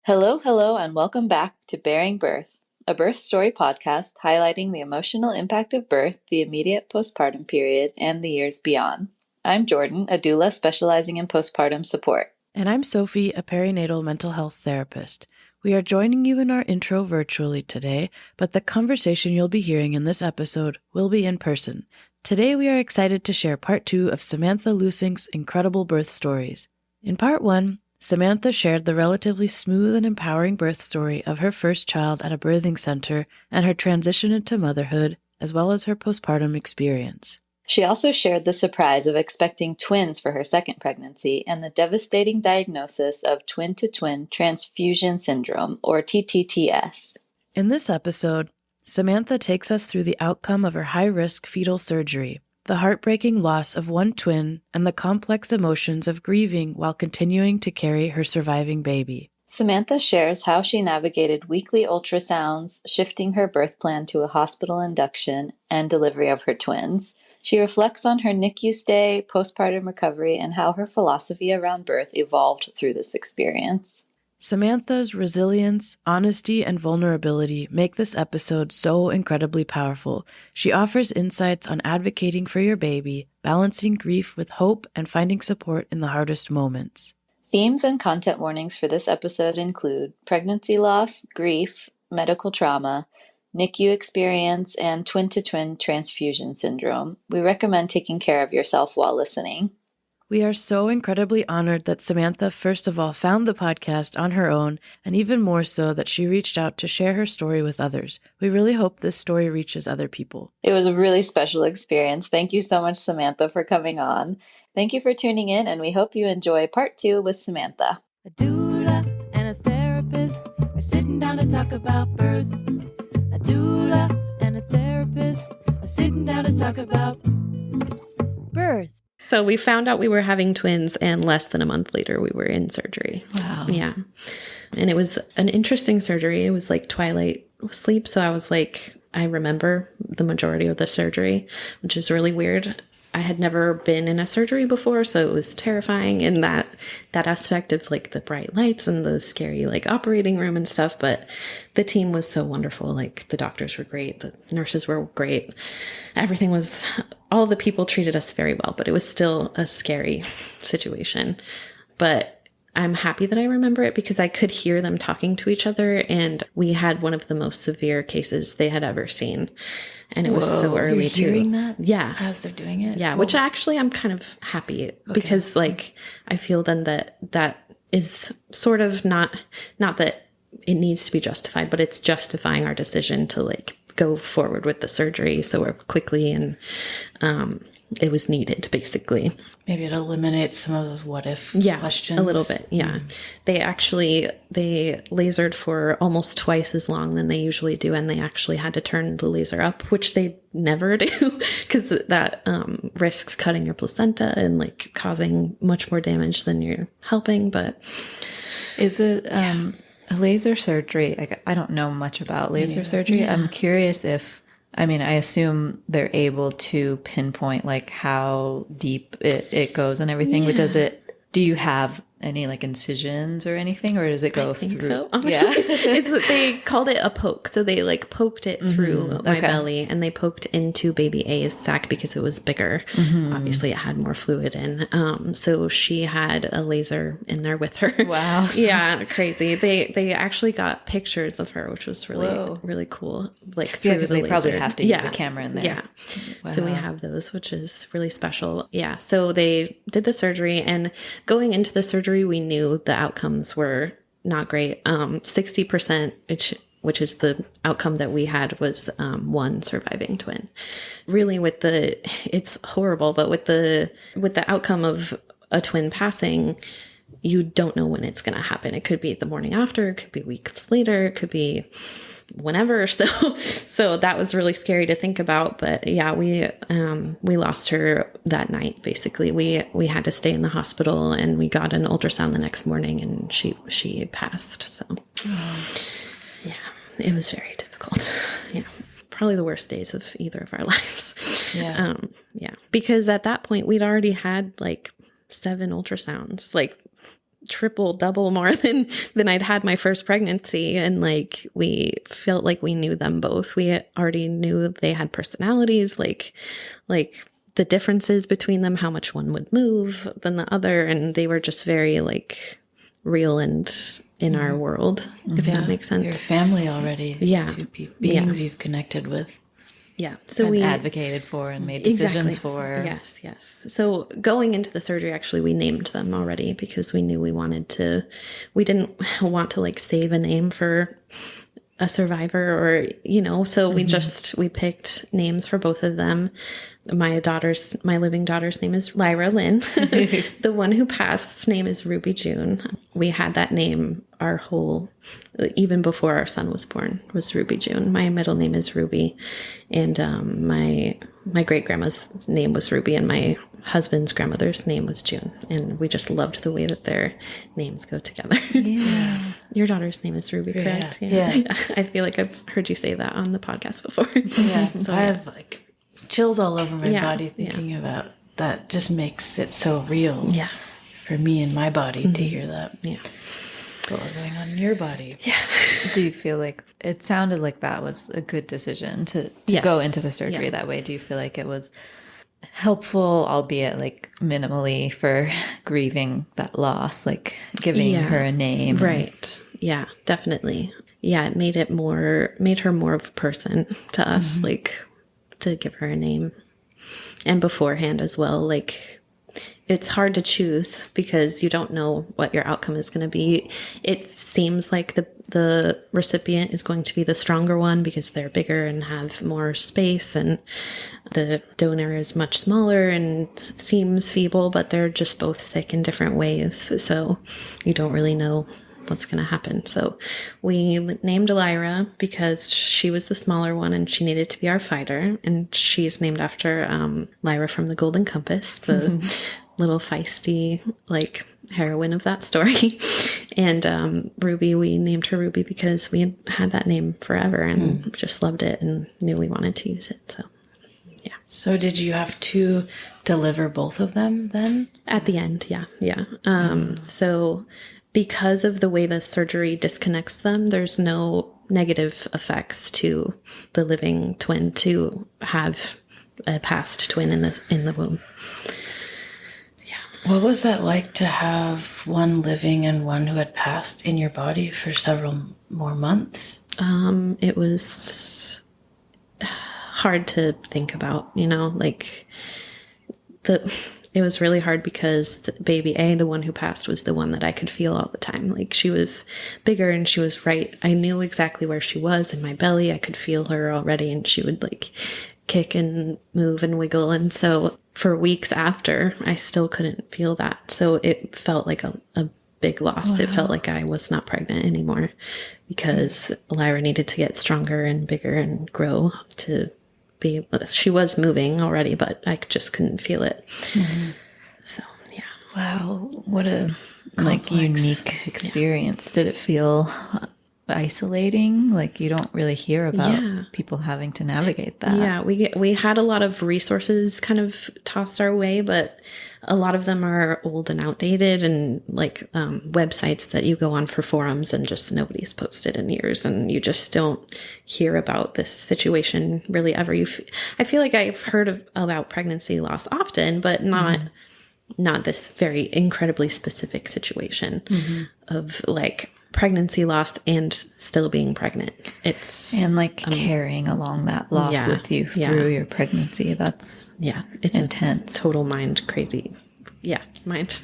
Hello, hello, and welcome back to Bearing Birth, a birth story podcast highlighting the emotional impact of birth, the immediate postpartum period, and the years beyond. I'm Jordan, a doula specializing in postpartum support. And I'm Sophie, a perinatal mental health therapist. We are joining you in our intro virtually today, but the conversation you'll be hearing in this episode will be in person. Today we are excited to share part 2 of Samantha Lusink's incredible birth stories. In part 1, Samantha shared the relatively smooth and empowering birth story of her first child at a birthing center and her transition into motherhood, as well as her postpartum experience. She also shared the surprise of expecting twins for her second pregnancy and the devastating diagnosis of twin-to-twin transfusion syndrome, or TTTS. In this episode, Samantha takes us through the outcome of her high-risk fetal surgery, the heartbreaking loss of one twin, and the complex emotions of grieving while continuing to carry her surviving baby. Samantha shares how she navigated weekly ultrasounds, shifting her birth plan to a hospital induction, and delivery of her twins. She reflects on her NICU stay, postpartum recovery, and how her philosophy around birth evolved through this experience. Samantha's resilience, honesty, and vulnerability make this episode so incredibly powerful. She offers insights on advocating for your baby, balancing grief with hope, and finding support in the hardest moments. Themes and content warnings for this episode include pregnancy loss, grief, medical trauma, NICU experience, and twin-to-twin transfusion syndrome. We recommend taking care of yourself while listening. We are so incredibly honored that Samantha, first of all, found the podcast on her own, and even more so that she reached out to share her story with others. We really hope this story reaches other people. It was a really special experience. Thank you so much, Samantha, for coming on. Thank you for tuning in, and we hope you enjoy part 2 with Samantha. A doula and a therapist are sitting down to talk about birth. A doula and a therapist are sitting down to talk about birth. So we found out we were having twins, and less than a month later, we were in surgery. Wow. Yeah. And it was an interesting surgery. It was like twilight sleep. So I remember the majority of the surgery, which is really weird. I had never been in a surgery before, so it was terrifying in that aspect of like the bright lights and the scary like operating room and stuff. But the team was so wonderful. Like the doctors were great. The nurses were great. All the people treated us very well, but it was still a scary situation. But I'm happy that I remember it because I could hear them talking to each other, and we had one of the most severe cases they had ever seen. And it was so early You're too. hearing that? Yeah. As they're doing it? Yeah, which actually I'm kind of happy because like I feel then that is sort of not that it needs to be justified, but it's justifying our decision to like go forward with the surgery so quickly, and it was needed basically. Maybe it eliminates some of those what if questions. A little bit. Yeah. They lasered for almost twice as long than they usually do. And they actually had to turn the laser up, which they never do because that risks cutting your placenta and like causing much more damage than you're helping. But is it a laser surgery? Like, I don't know much about laser surgery. Yeah. I'm curious I assume they're able to pinpoint like how deep it goes and everything, but do you have any like incisions or anything, or does it go through? So, honestly. They called it a poke. So they like poked it through my belly, and they poked into baby A's sac because it was bigger. Obviously it had more fluid in. So she had a laser in there with her. Wow. Yeah. Crazy. They actually got pictures of her, which was really, really cool. Like through because they probably have to use a camera in there. Yeah. Wow. So we have those, which is really special. Yeah. So they did the surgery, and going into the surgery, we knew the outcomes were not great. 60%, which is the outcome that we had, was one surviving twin. Really, it's horrible, but with the outcome of a twin passing, you don't know when it's going to happen. It could be the morning after, it could be weeks later, it could be whenever. So that was really scary to think about. But yeah, we lost her that night. Basically, we had to stay in the hospital, and we got an ultrasound the next morning, and she passed. So yeah, it was very difficult. Yeah, probably the worst days of either of our lives. Yeah. Yeah, because at that point we'd already had like 7 ultrasounds, like triple, double more than I'd had my first pregnancy. And like, we felt like we knew them both. We already knew they had personalities, like the differences between them, how much one would move than the other. And they were just very like real and in our world, if that makes sense. Your family already. Yeah. Two beings you've connected with. Yeah. So and we advocated for and made decisions for. Yes. So going into the surgery, actually, we named them already because we knew we didn't want to like save a name for a survivor or, so we picked names for both of them. My living daughter's name is Lyra Lynn. The one who passed's name is Ruby June. We had that name even before our son was born, was Ruby June. My middle name is Ruby. And my great grandma's name was Ruby, and my husband's grandmother's name was June. And we just loved the way that their names go together. Yeah. Your daughter's name is Ruby, correct? Yeah. I feel like I've heard you say that on the podcast before. Yeah. So I have like chills all over my body thinking about that. Just makes it so real for me and my body to hear that. Yeah. What was going on in your body? Yeah. Do you feel like it sounded like that was a good decision to Yes. go into the surgery that way? Do you feel like it was helpful, albeit like minimally, for grieving that loss, like giving her a name? Right. Yeah, definitely. Yeah, it made her more of a person to us, like to give her a name. And beforehand as well, like it's hard to choose because you don't know what your outcome is going to be. It seems like the recipient is going to be the stronger one because they're bigger and have more space, and the donor is much smaller and seems feeble, but they're just both sick in different ways. So you don't really know what's going to happen. So we named Lyra because she was the smaller one and she needed to be our fighter. And she's named after Lyra from the Golden Compass, the little feisty like heroine of that story. And Ruby, we named her Ruby because we had that name forever and just loved it and knew we wanted to use it. So yeah. So did you have to deliver both of them then? At the end, yeah. So because of the way the surgery disconnects them, there's no negative effects to the living twin to have a passed twin in the womb. What was that like to have one living and one who had passed in your body for several more months? It was hard to think about, like it was really hard because baby A, the one who passed, was the one that I could feel all the time. Like she was bigger and she was right. I knew exactly where she was in my belly. I could feel her already, and she would like kick and move and wiggle. And so for weeks after, I still couldn't feel that. So it felt like a big loss. Wow. It felt like I was not pregnant anymore because Lyra needed to get stronger and bigger and grow to be. She was moving already, but I just couldn't feel it. Mm-hmm. So yeah. Wow, what a unique experience. Did it feel isolating? Like you don't really hear about people having to navigate that. Yeah, we had a lot of resources kind of tossed our way, but a lot of them are old and outdated, and like websites that you go on for forums and just nobody's posted in years, and you just don't hear about this situation really ever. I feel like I've heard about pregnancy loss often, but not this very incredibly specific situation of like pregnancy loss and still being pregnant. And like carrying along that loss with you through your pregnancy. That's it's intense. Total mind crazy. Yeah, mind.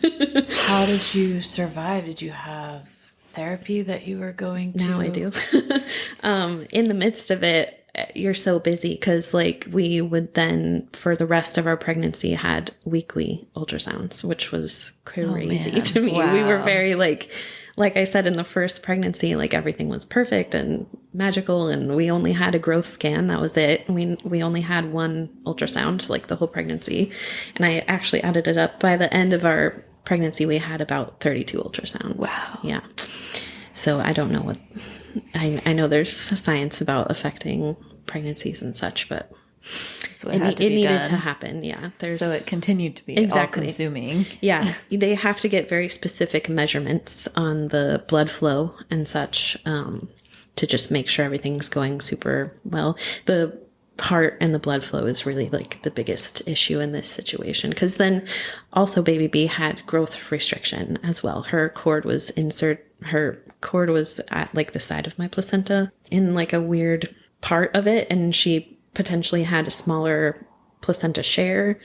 How did you survive? Did you have therapy that you were going to? Now I do. In the midst of it, you're so busy because like we would then for the rest of our pregnancy had weekly ultrasounds, which was crazy to me. Wow. We were very like I said, in the first pregnancy, like everything was perfect and magical, and we only had a growth scan. That was it. We only had one ultrasound, like the whole pregnancy. And I actually added it up. By the end of our pregnancy, we had about 32 ultrasounds. Wow. Yeah. So I don't know what, I know there's science about affecting pregnancies and such, but So it It, had to it be needed done. to happen. Yeah. So it continued to be Exactly. all-consuming. Yeah, they have to get very specific measurements on the blood flow and such to just make sure everything's going super well. The heart and the blood flow is really like the biggest issue in this situation, because then also baby B had growth restriction as well. Her cord was at like the side of my placenta in like a weird part of it, and she potentially had a smaller placenta share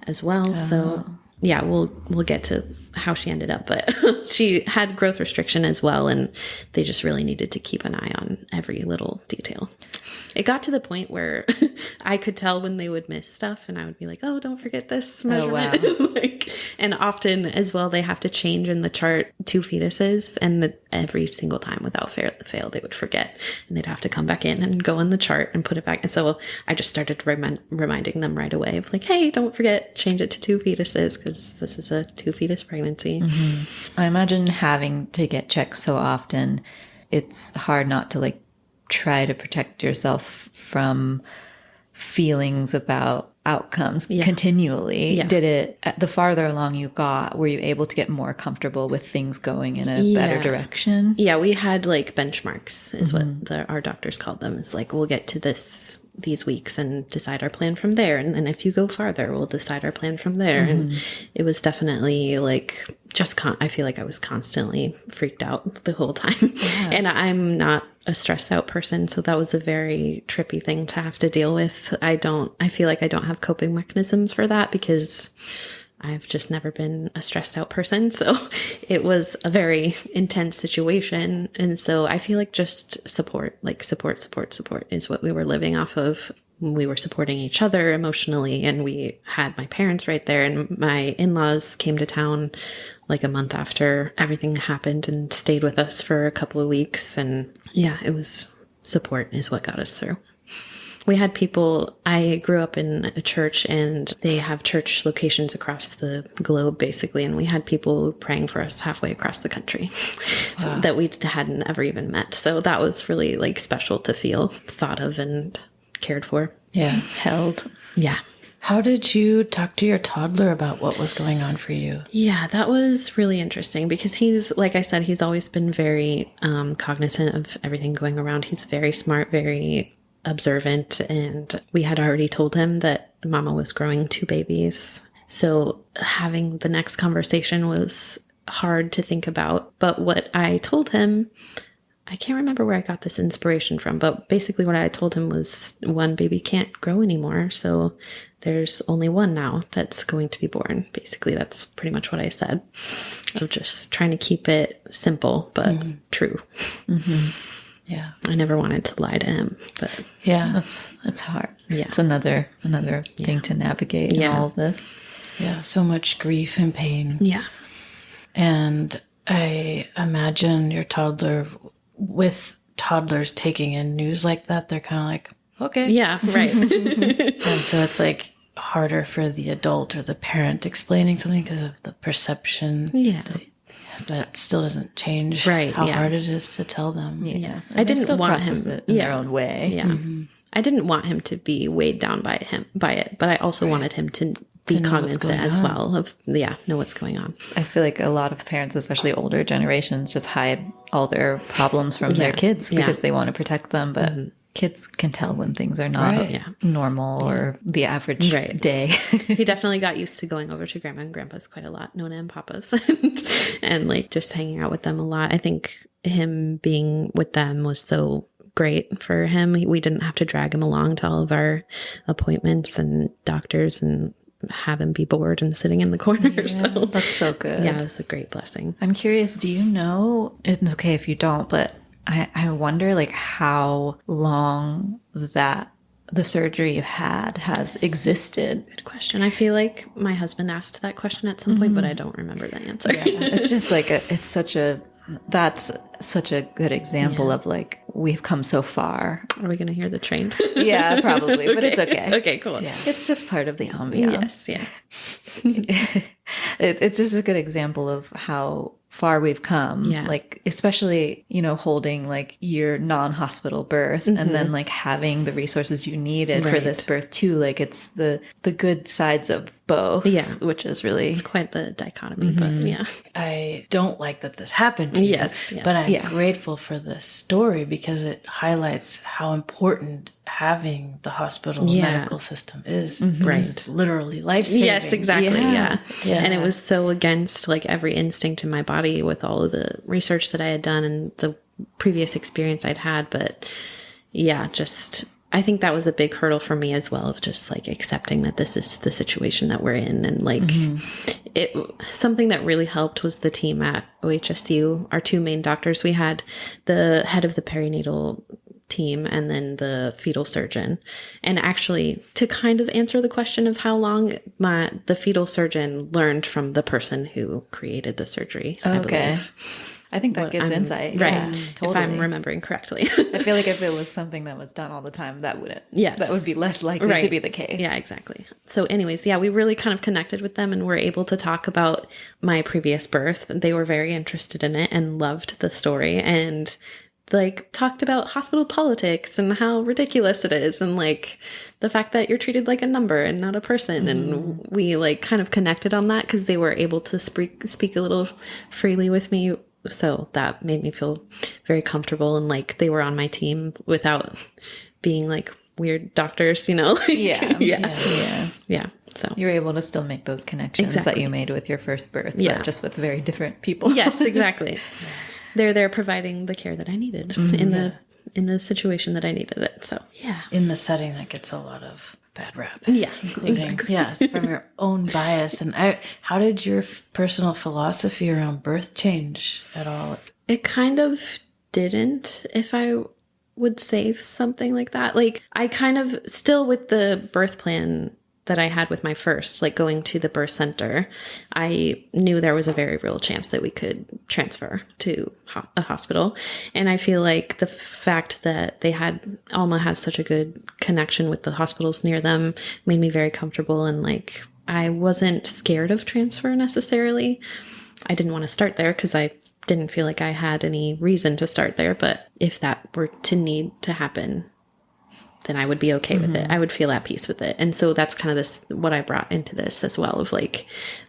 as well. So yeah, we'll get to how she ended up, but she had growth restriction as well, and they just really needed to keep an eye on every little detail. It got to the point where I could tell when they would miss stuff, and I would be like, "Oh, don't forget this measurement." wow. And often as well, they have to change in the chart 2 fetuses, and every single time without fail, they would forget, and they'd have to come back in and go in the chart and put it back. And so I just started reminding them right away of like, "Hey, don't forget, change it to 2 fetuses because this is a 2 fetus pregnancy." I imagine having to get checked so often, it's hard not to like try to protect yourself from feelings about outcomes continually. Yeah. Did it, the farther along you got, were you able to get more comfortable with things going in a better direction? Yeah, we had like benchmarks is what our doctors called them. It's like, we'll get to these weeks and decide our plan from there. And then if you go farther, we'll decide our plan from there. And it was definitely like I feel like I was constantly freaked out the whole time. And I'm not a stressed out person, so that was a very trippy thing to have to deal with. I feel like I don't have coping mechanisms for that because I've just never been a stressed out person. So it was a very intense situation. And so I feel like just support is what we were living off of. We were supporting each other emotionally, and we had my parents right there, and my in-laws came to town like a month after everything happened and stayed with us for a couple of weeks. And yeah, it was support is what got us through. We had people, I grew up in a church, and they have church locations across the globe basically. And we had people praying for us halfway across the country that we hadn't ever even met. So that was really like special to feel thought of and cared for. Yeah. Held. Yeah. How did you talk to your toddler about what was going on for you? Yeah, that was really interesting because he's, like I said, he's always been very cognizant of everything going around. He's very smart, very observant, and we had already told him that Mama was growing 2 babies. So having the next conversation was hard to think about. But what I told him, I can't remember where I got this inspiration from, but basically what I told him was 1 baby can't grow anymore. So there's only 1 now that's going to be born. Basically, that's pretty much what I said. I'm just trying to keep it simple, but true. Yeah. I never wanted to lie to him, but Yeah. That's hard. Yeah. It's another thing to navigate in all of this. Yeah. So much grief and pain. yeah. And I imagine your toddler, with toddlers taking in news like that, they're kind of like, okay. Yeah, right. And so it's like harder for the adult or the parent explaining something because of the perception. Yeah. That still doesn't change Right, how yeah. hard it is to tell them. Yeah. And I they didn't still want process him it in their own way. Yeah. I didn't want him to be weighed down by it, but I also wanted him to be know what's cognizant going as on. well of know what's going on. I feel like a lot of parents, especially older generations, just hide all their problems from their kids because they want to protect them. But kids can tell when things are not normal or the average day. He definitely got used to going over to Grandma and Grandpa's quite a lot, Nona and Papa's, and like just hanging out with them a lot. I think him being with them was so great for him. We didn't have to drag him along to all of our appointments and doctors and have him be bored and sitting in the corner. So That's so good. yeah, it was a great blessing. I'm curious, do you know, it's okay if you don't, but I wonder like how long that the surgery you had has existed. Good question. I feel like my husband asked that question at some point, but I don't remember the answer. Yeah, it's just like that's such a good example of like, we've come so far. Are we going to hear the train? Yeah, probably, but it's okay. Okay, cool. Yeah. It's just part of the ambiance. Yes, yeah. It's just a good example of how far we've come. Yeah. Like, especially, you know, holding like your non-hospital birth and then like having the resources you needed for this birth too. Like, it's the good sides of both. Yeah. Which is really... It's quite the dichotomy, but yeah. I don't like that this happened to you, Yes. but I'm grateful for this story because it highlights how important having the hospital medical system is. Because it's literally life-saving. Yes, exactly. Yeah. And it was so against like every instinct in my body with all of the research that I had done and the previous experience I'd had. But yeah, just, I think that was a big hurdle for me as well, of just like accepting that this is the situation that we're in. And like something that really helped was the team at OHSU, our two main doctors. We had the head of the perinatal team and then the fetal surgeon. And actually, to kind of answer the question of how long, the fetal surgeon learned from the person who created the surgery. I believe. I think that gives insight. Right. Yeah, totally. If I'm remembering correctly. I feel like if it was something that was done all the time, that wouldn't. Yes. That would be less likely to be the case. Yeah, exactly. So anyways, we really kind of connected with them and were able to talk about my previous birth. They were very interested in it and loved the story and like talked about hospital politics and how ridiculous it is and like the fact that you're treated like a number and not a person. And we like kind of connected on that because they were able to speak a little freely with me. So that made me feel very comfortable and like they were on my team without being like weird doctors, you know? Yeah. So you're able to still make those connections that you made with your first birth, but just with very different people. Yes, exactly. They're there providing the care that I needed in the situation that I needed it. So in the setting that gets a lot of bad rap. Yeah, including, exactly. Yes, from your own bias. And how did your personal philosophy around birth change at all? It kind of didn't, if I would say something like that. Like I kind of still with the birth plan that I had with my first, like going to the birth center, I knew there was a very real chance that we could transfer to a hospital. And I feel like the fact that Alma had such a good connection with the hospitals near them made me very comfortable. And like, I wasn't scared of transfer necessarily. I didn't want to start there because I didn't feel like I had any reason to start there. But if that were to need to happen, then I would be okay with it. I would feel at peace with it. And so that's kind of what I brought into this as well, of like,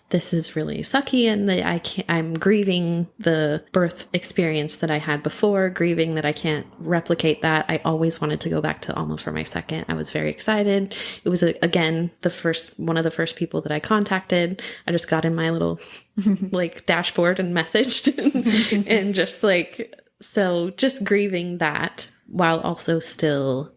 this is really sucky and that I'm grieving the birth experience that I had before, grieving that I can't replicate that. I always wanted to go back to Alma for my second. I was very excited. It was again, one of the first people that I contacted. I just got in my little like dashboard and messaged and just like, so just grieving that while also still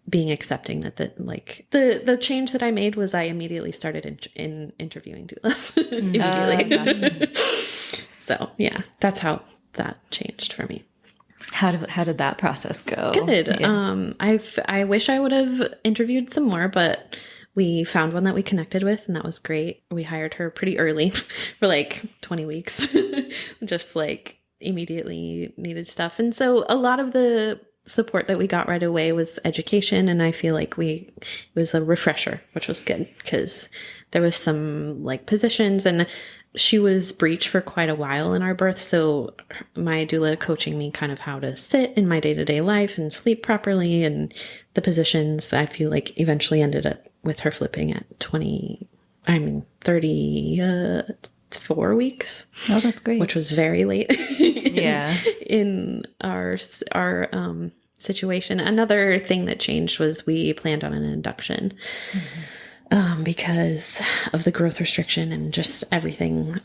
being accepting that the change that I made was I immediately started in interviewing doulas immediately. So yeah, that's how that changed for me. How did that process go? Good. Yeah. I wish I would have interviewed some more, but we found one that we connected with and that was great. We hired her pretty early for like 20 weeks, just like immediately needed stuff. And so a lot of the support that we got right away was education. And I feel like it was a refresher, which was good because there was some like positions and she was breech for quite a while in our birth. So my doula coaching me kind of how to sit in my day-to-day life and sleep properly. And the positions I feel like eventually ended up with her flipping at 34 weeks. Oh, that's great. Which was very late. in our situation. Another thing that changed was we planned on an induction because of the growth restriction and just everything.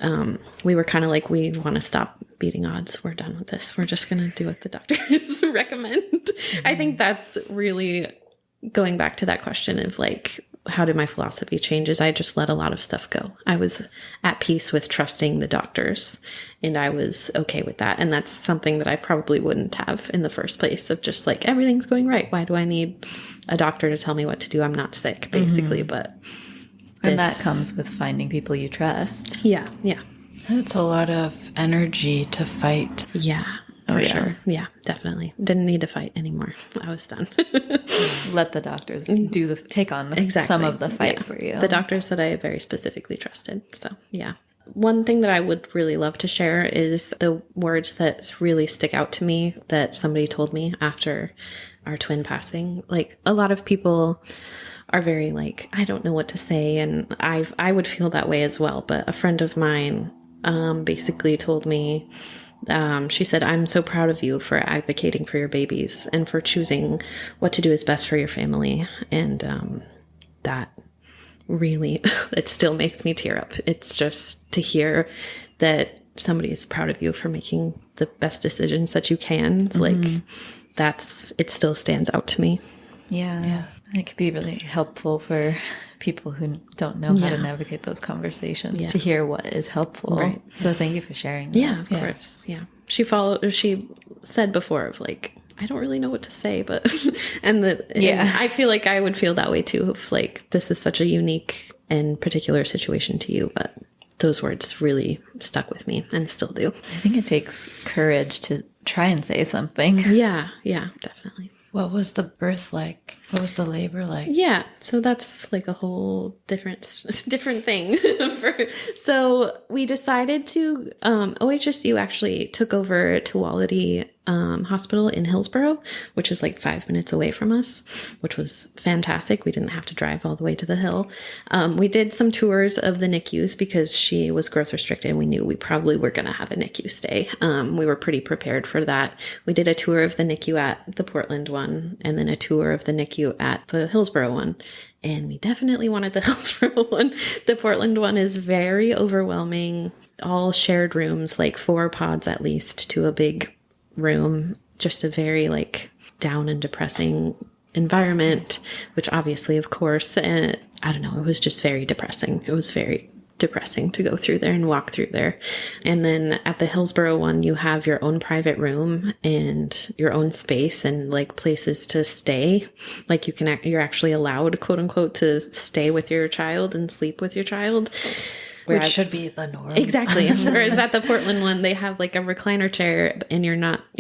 We were kind of like, we want to stop beating odds. We're done with this. We're just going to do what the doctors recommend. I think that's really going back to that question of like, how did my philosophy change is I just let a lot of stuff go. I was at peace with trusting the doctors and I was okay with that. And that's something that I probably wouldn't have in the first place of just like, everything's going right. Why do I need a doctor to tell me what to do? I'm not sick, basically. But and that comes with finding people you trust. Yeah. Yeah. It's a lot of energy to fight. Yeah. For sure. Yeah, definitely. Didn't need to fight anymore. I was done. Let the doctors take on some of the fight for you. The doctors that I very specifically trusted. So, yeah. one thing that I would really love to share is the words that really stick out to me that somebody told me after our twin passing. Like, a lot of people are very like, I don't know what to say. And I would feel that way as well. But a friend of mine basically told me, she said, I'm so proud of you for advocating for your babies and for choosing what to do is best for your family. And that really, it still makes me tear up. It's just to hear that somebody is proud of you for making the best decisions that you can. It's like, it still stands out to me. Yeah. It could be really helpful for people who don't know how to navigate those conversations to hear what is helpful. Right. So thank you for sharing that. Yeah, of course. Yeah. She said before of like, I don't really know what to say, but, and I feel like I would feel that way too. If like, this is such a unique and particular situation to you, but those words really stuck with me and still do. I think it takes courage to try and say something. Yeah, definitely. What was the birth like? What was the labor like? Yeah, so that's like a whole different thing. So we decided to, OHSU actually took over Tuolity Hospital in Hillsborough, which is like 5 minutes away from us, which was fantastic. We didn't have to drive all the way to the hill. We did some tours of the NICUs because she was growth restricted and we knew we probably were going to have a NICU stay. We were pretty prepared for that. We did a tour of the NICU at the Portland one and then a tour of the NICU at the Hillsborough one. And we definitely wanted the Hillsborough one. The Portland one is very overwhelming. All shared rooms, like 4 pods at least to a big room. Just a very like down and depressing environment, which obviously, of course, I don't know, it was just very depressing. It was very depressing to go through there and walk through there. And then at the Hillsborough one, you have your own private room and your own space and like places to stay. Like you're actually allowed, quote unquote, to stay with your child and sleep with your child. Which should be the norm. Exactly. Whereas at the Portland one, they have like a recliner chair and you're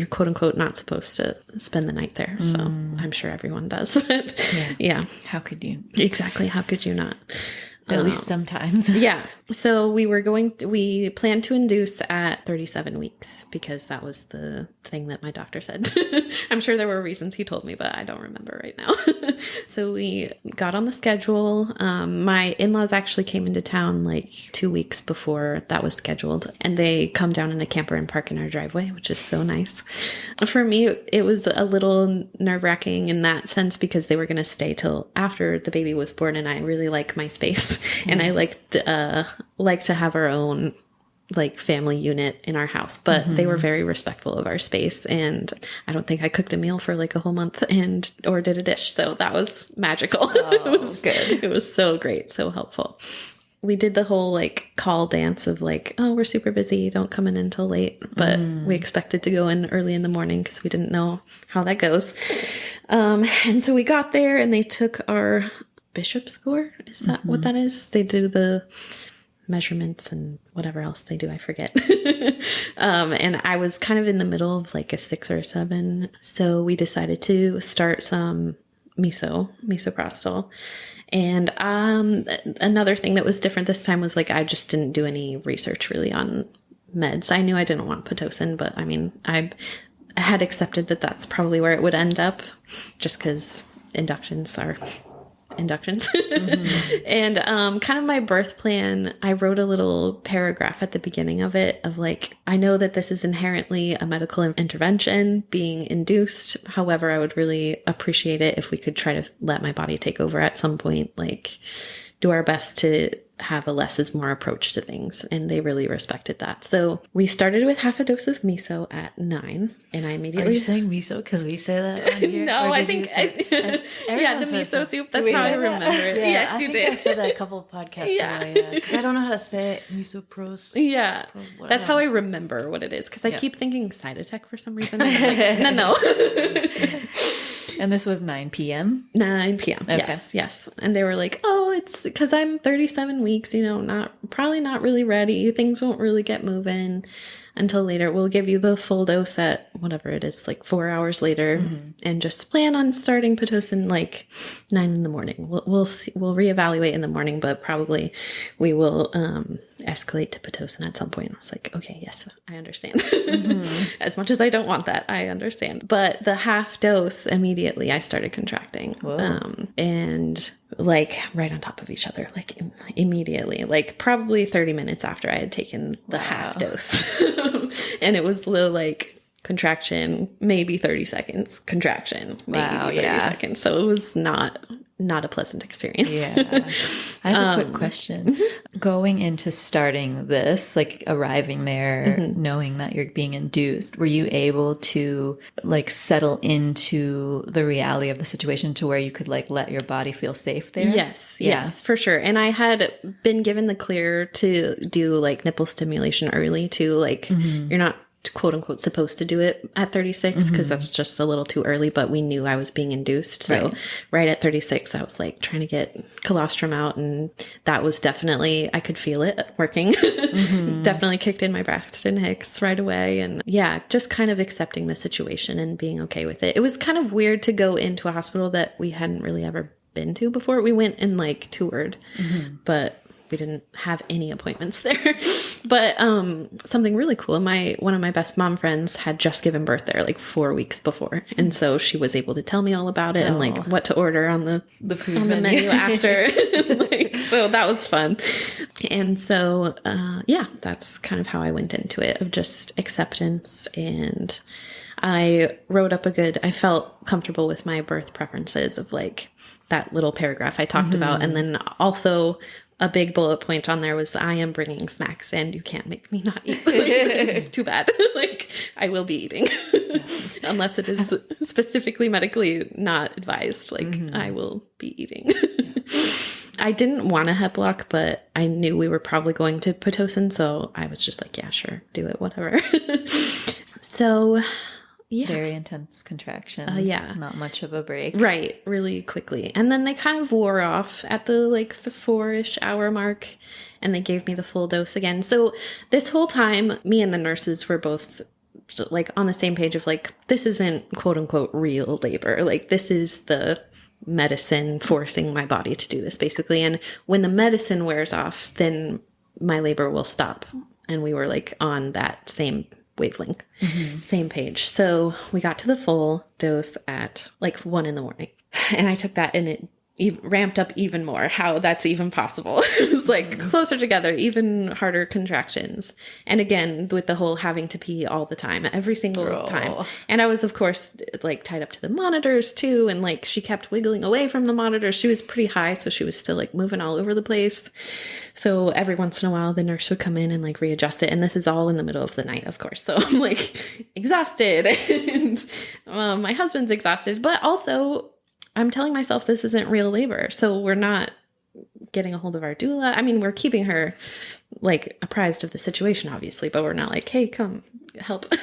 quote unquote not supposed to spend the night there. So I'm sure everyone does. But yeah. How could you? Exactly. How could you not? At least sometimes. Yeah. So we planned to induce at 37 weeks because that was the thing that my doctor said. I'm sure there were reasons he told me, but I don't remember right now. So we got on the schedule. My in-laws actually came into town like 2 weeks before that was scheduled, and they come down in a camper and park in our driveway, which is so nice. For me, it was a little nerve-wracking in that sense because they were going to stay till after the baby was born, and I really like my space. And I like to have our own like family unit in our house, but they were very respectful of our space. And I don't think I cooked a meal for like a whole month or did a dish. So that was magical. Oh, it was good. It was so great. So helpful. We did the whole like call dance of like, oh, we're super busy. Don't come in until late. But we expected to go in early in the morning because we didn't know how that goes. And so we got there and they took our Bishop score. Is that what that is? They do the measurements and whatever else they do. I forget. And I was kind of in the middle of like a 6 or 7. So we decided to start some misoprostol. And another thing that was different this time was like, I just didn't do any research really on meds. I knew I didn't want Pitocin, but I mean, I had accepted that that's probably where it would end up just because inductions are inductions. And kind of my birth plan, I wrote a little paragraph at the beginning of it of like, I know that this is inherently a medical intervention being induced. However, I would really appreciate it if we could try to let my body take over at some point, like do our best to have a less is more approach to things. And they really respected that. So we started with half a dose of miso at 9. And I immediately... Are you saying miso because we say that on here? No, I think... yeah, the miso soup. That's how I remember it. Yeah, yes, you did. I said that a couple of podcasts ago, because I don't know how to say it. Misopros. Yeah, that's how I remember what it is. Because I keep thinking Cytotec for some reason. And I'm like, no. And this was 9 p.m.? 9 p.m. Okay. Yes. And they were like, oh, it's because I'm 37 weeks, probably not really ready. Things won't really get moving. until later. We'll give you the full dose at whatever it is, like 4 hours later, and just plan on starting Pitocin like 9 in the morning. We'll see, we'll reevaluate in the morning, but probably we will escalate to Pitocin at some point. I was like, okay, yes, I understand. As much as I don't want that, I understand. But the half dose, immediately I started contracting. And like right on top of each other, like immediately, like probably 30 minutes after I had taken the half dose. And it was like contraction, maybe 30 seconds, contraction, maybe 30 seconds. So it was not a pleasant experience. Yeah. I have a quick question. Going into starting this, like arriving there, knowing that you're being induced, were you able to like settle into the reality of the situation to where you could like let your body feel safe there? Yes, for sure. And I had been given the clear to do like nipple stimulation early too. Like you're not quote unquote supposed to do it at 36 because that's just a little too early, but we knew I was being induced. So right at 36, I was like trying to get colostrum out, and that was definitely, I could feel it working. Definitely kicked in my Braxton Hicks right away. And yeah, just kind of accepting the situation and being okay with it. It was kind of weird to go into a hospital that we hadn't really ever been to before. We went and like toured, but we didn't have any appointments there. But something really cool, one of my best mom friends had just given birth there like 4 weeks before. And so she was able to tell me all about it and like what to order on the menu after. So that was fun. And so, yeah, that's kind of how I went into it, of just acceptance. And I wrote up I felt comfortable with my birth preferences of like that little paragraph I talked about. And then also a big bullet point on there was, I am bringing snacks and you can't make me not eat. Like, it's too bad. Like, I will be eating unless it is specifically medically not advised. Like, I will be eating. I didn't want a hep block, but I knew we were probably going to Pitocin. So I was just like, yeah, sure, do it, whatever. So yeah. Very intense contractions. Not much of a break. Right. Really quickly. And then they kind of wore off at the 4-ish hour mark, and they gave me the full dose again. So this whole time, me and the nurses were both like on the same page of like, this isn't quote unquote real labor. Like, this is the medicine forcing my body to do this basically. And when the medicine wears off, then my labor will stop. And we were like on that same wavelength, same page. So we got to the full dose at like 1 in the morning, and I took that, and it ramped up even more. How that's even possible. It was like closer together, even harder contractions. And again, with the whole having to pee all the time, every single time. And I was, of course, like tied up to the monitors too. And like, she kept wiggling away from the monitors. She was pretty high, so she was still like moving all over the place. So every once in a while, the nurse would come in and like readjust it. And this is all in the middle of the night, of course. So I'm like exhausted, and my husband's exhausted, but also I'm telling myself this isn't real labor. So we're not getting a hold of our doula. I mean, we're keeping her like apprised of the situation, obviously, but we're not like, hey, come help.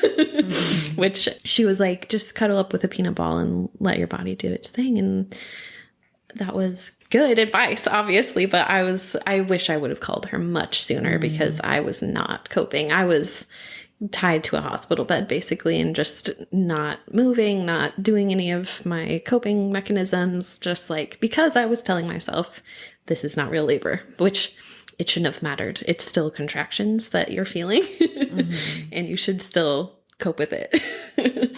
Which she was like, just cuddle up with a peanut ball and let your body do its thing. And that was good advice, obviously, but I wish I would have called her much sooner because I was not coping. I was tied to a hospital bed basically, and just not moving, not doing any of my coping mechanisms, just like, because I was telling myself this is not real labor, which it shouldn't have mattered. It's still contractions that you're feeling and you should still cope with it.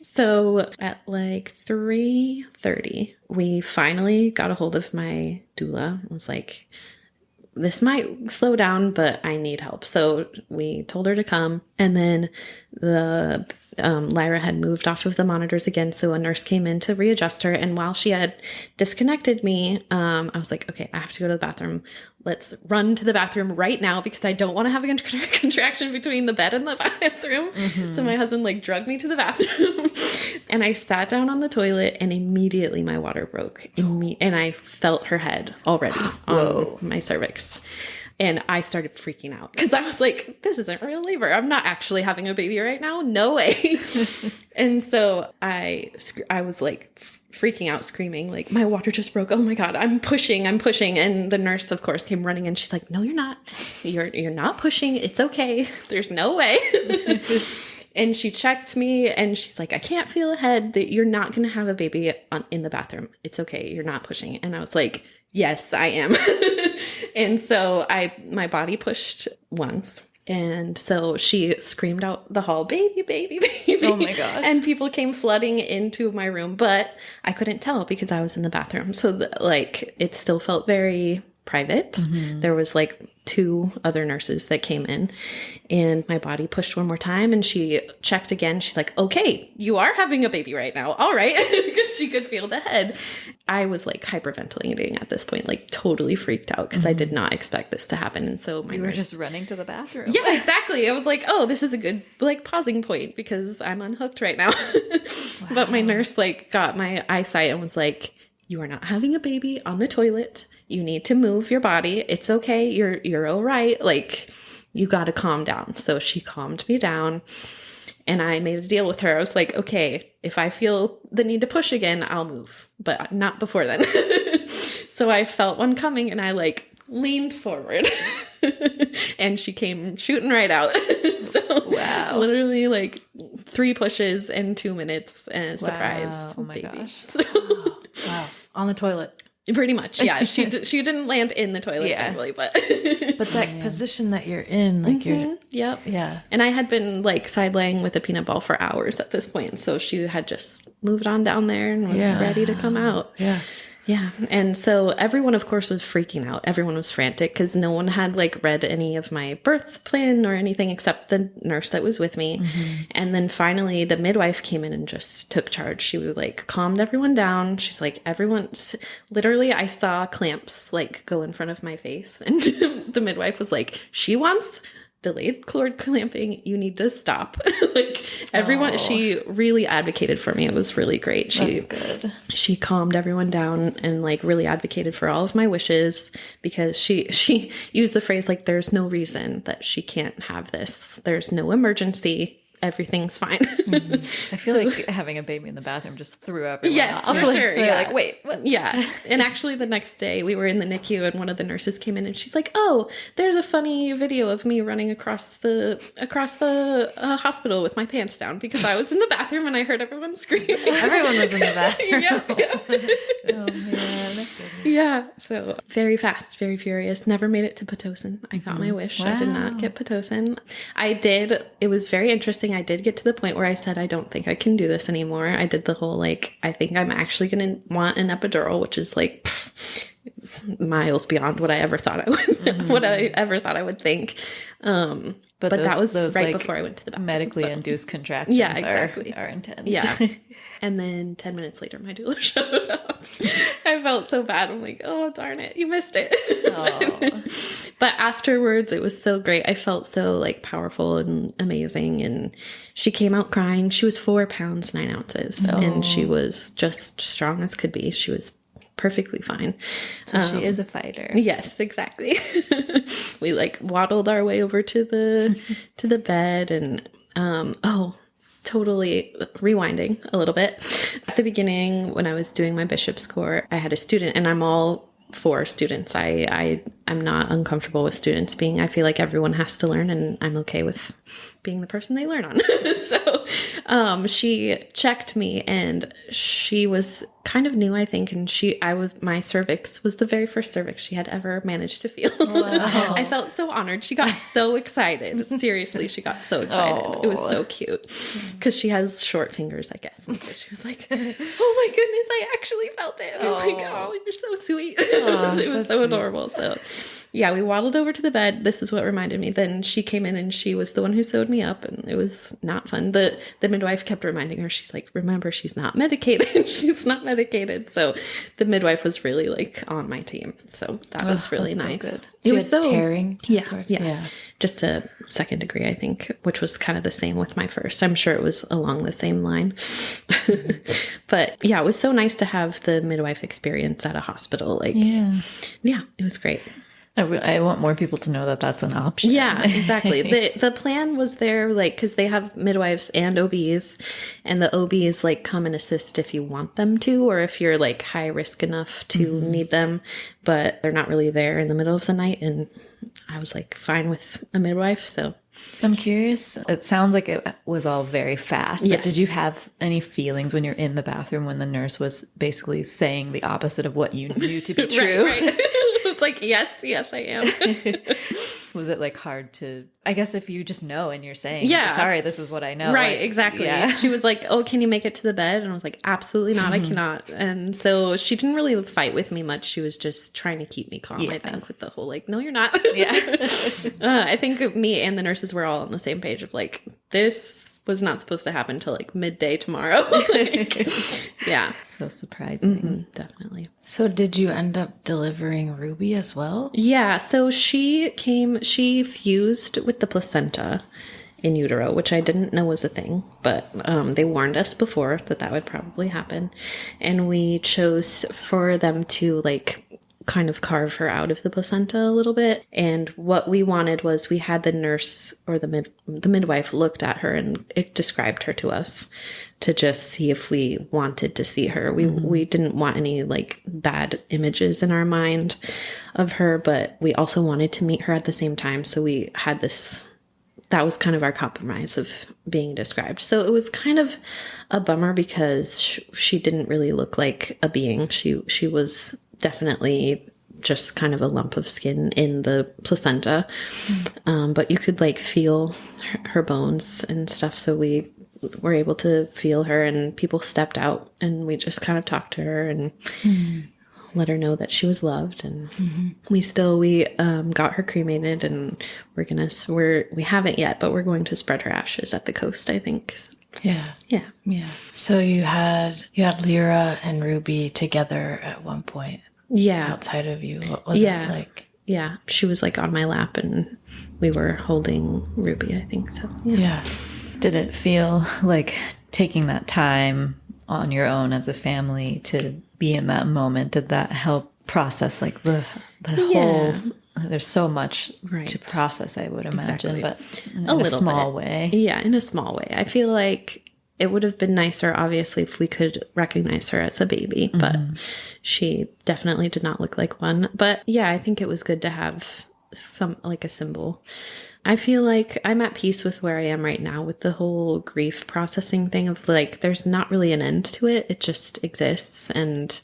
So at like 3:30, we finally got a hold of my doula. I was like, this might slow down, but I need help. So we told her to come. And then the Lyra had moved off of the monitors again. So a nurse came in to readjust her. And while she had disconnected me, I was like, okay, I have to go to the bathroom. Let's run to the bathroom right now because I don't want to have a contraction between the bed and the bathroom. So my husband like drugged me to the bathroom and I sat down on the toilet, and immediately my water broke. And I felt her head already on my cervix. And I started freaking out because I was like, this isn't real labor. I'm not actually having a baby right now. No way. And so I was like freaking out, screaming, like, my water just broke. Oh my God, I'm pushing. And the nurse, of course, came running and she's like, no, you're not. You're not pushing. It's okay. There's no way. And she checked me and she's like, I can't feel a head. That you're not going to have a baby in the bathroom. It's okay. You're not pushing. And I was like, yes, I am. And so my body pushed once. And so she screamed out the hall, baby, baby, baby. Oh my gosh. And people came flooding into my room, but I couldn't tell because I was in the bathroom. So it still felt very private. There was like 2 other nurses that came in, and my body pushed one more time and she checked again. She's like, okay, you are having a baby right now. All right. Because she could feel the head. I was like hyperventilating at this point, like totally freaked out because I did not expect this to happen. And so you were just running to the bathroom. Yeah, exactly. I was like, oh, this is a good like pausing point because I'm unhooked right now. But my nurse like got my eyesight and was like, you are not having a baby on the toilet. You need to move your body. It's okay. You're all right. Like, you got to calm down. So she calmed me down and I made a deal with her. I was like, okay, if I feel the need to push again, I'll move, but not before then. So I felt one coming and I like leaned forward and she came shooting right out. So wow, literally like 3 pushes in 2 minutes and surprise. Wow. Oh my baby. gosh. Wow. On the toilet. Pretty much, yeah. She didn't land in the toilet, thankfully, but But that position that you're in, like you're, yep, yeah. And I had been like side laying with a peanut ball for hours at this point, so she had just moved on down there and was ready to come out. Yeah. Yeah. And so everyone, of course, was freaking out. Everyone was frantic because no one had like read any of my birth plan or anything except the nurse that was with me. And then finally the midwife came in and just took charge. She was like, calmed everyone down. She's like, everyone's literally, I saw clamps like go in front of my face. And the midwife was like, she wants delayed cord clamping. You need to stop. Like everyone, she really advocated for me. It was really great. That's good. She calmed everyone down and like really advocated for all of my wishes because she used the phrase like, there's no reason that she can't have this. There's no emergency. Everything's fine. I feel like having a baby in the bathroom just threw everyone yes, off. for sure. They're Yeah. like, wait, what? Yeah. And actually the next day we were in the NICU and one of the nurses came in and she's like, oh, there's a funny video of me running across the hospital with my pants down because I was in the bathroom and I heard everyone screaming. Everyone was in the bathroom. Yeah. Oh man. Yeah. So very fast, very furious. Never made it to Pitocin. I got my wish. I did not get Pitocin. It was very interesting. I did get to the point where I said, I don't think I can do this anymore. I did the whole, like, I think I'm actually going to want an epidural, which is like miles beyond what I ever thought I would, what I ever thought I would think. But that was right like, before I went to the bathroom. Medically induced contractions are intense. Yeah. And then 10 minutes later, my doula showed up. I felt so bad. I'm like, oh, darn it. You missed it. But afterwards, it was so great. I felt so like powerful and amazing. And she came out crying. She was 4 pounds, 9 ounces. And she was just strong as could be. She was perfectly fine. So she is a fighter. Yes, exactly. We like waddled our way over to the bed and totally rewinding a little bit. At the beginning, when I was doing my bishop's corps, I had a student, and I'm all for students. I'm not uncomfortable with students I feel like everyone has to learn, and I'm okay with being the person they learn on. So she checked me, and she was kind of new, I think, and my cervix was the very first cervix she had ever managed to feel. Wow. I felt so honored. She got so excited. Seriously, she got so excited. It was so cute because she has short fingers, I guess. And so she was like, oh my goodness, I actually felt it. And I'm like, oh, you're so sweet. It was so adorable. So yeah, we waddled over to the bed. This is what reminded me. Then she came in and she was the one who sewed me up, and it was not fun. The midwife kept reminding her, she's like, remember, she's not medicated. She's not medicated. So the midwife was really like on my team. So that was really nice. So good. It was so tearing. Yeah. Just a second degree, I think, which was kind of the same with my first. I'm sure it was along the same line. But yeah, it was so nice to have the midwife experience at a hospital. Like, yeah, it was great. I want more people to know that that's an option. Yeah, exactly. The plan was there, like, because they have midwives and OBs, and the OBs like come and assist if you want them to, or if you're like high risk enough to need them, but they're not really there in the middle of the night. And I was like fine with a midwife. So I'm curious. It sounds like it was all very fast, but Yes. did you have any feelings when you're in the bathroom when the nurse was basically saying the opposite of what you knew to be true? Right. It was like, yes, I am. Was it like hard to, I guess if you just know and you're saying, Yeah. sorry, this is what I know. Right, like, exactly. yeah. She was like, oh, can you make it to the bed? And I was like, absolutely not, I cannot. And so she didn't really fight with me much. She was just trying to keep me calm, I think, with the whole like, no, you're not. Yeah. I think me and the nurses were all on the same page of like, this was not supposed to happen till like midday tomorrow. Like, yeah. So surprising. Definitely. So did you end up delivering Ruby as well? Yeah, so she fused with the placenta in utero, which I didn't know was a thing, but they warned us before that would probably happen. And we chose for them to like kind of carve her out of the placenta a little bit. And what we wanted was we had the nurse or the midwife looked at her and it described her to us to just see if we wanted to see her. We didn't want any like bad images in our mind of her, but we also wanted to meet her at the same time. So we had this, that was kind of our compromise of being described. So it was kind of a bummer because she didn't really look like a being. She was definitely just kind of a lump of skin in the placenta. But you could like feel her bones and stuff. So we were able to feel her and people stepped out and we just kind of talked to her and let her know that she was loved. And we got her cremated and we haven't yet, but we're going to spread her ashes at the coast, I think. Yeah. Yeah. So you had Lyra and Ruby together at one point. Yeah. Outside of you. What was it like? Yeah. She was like on my lap and we were holding Ruby, I think. So Yeah. Did it feel like taking that time on your own as a family to be in that moment? Did that help process like the whole, there's so much to process, I would imagine, but in a small way. Yeah, in a small way. I feel like it would have been nicer, obviously, if we could recognize her as a baby, but she definitely did not look like one. But yeah, I think it was good to have some, like a symbol. I feel like I'm at peace with where I am right now with the whole grief processing thing of like, there's not really an end to it. It just exists. And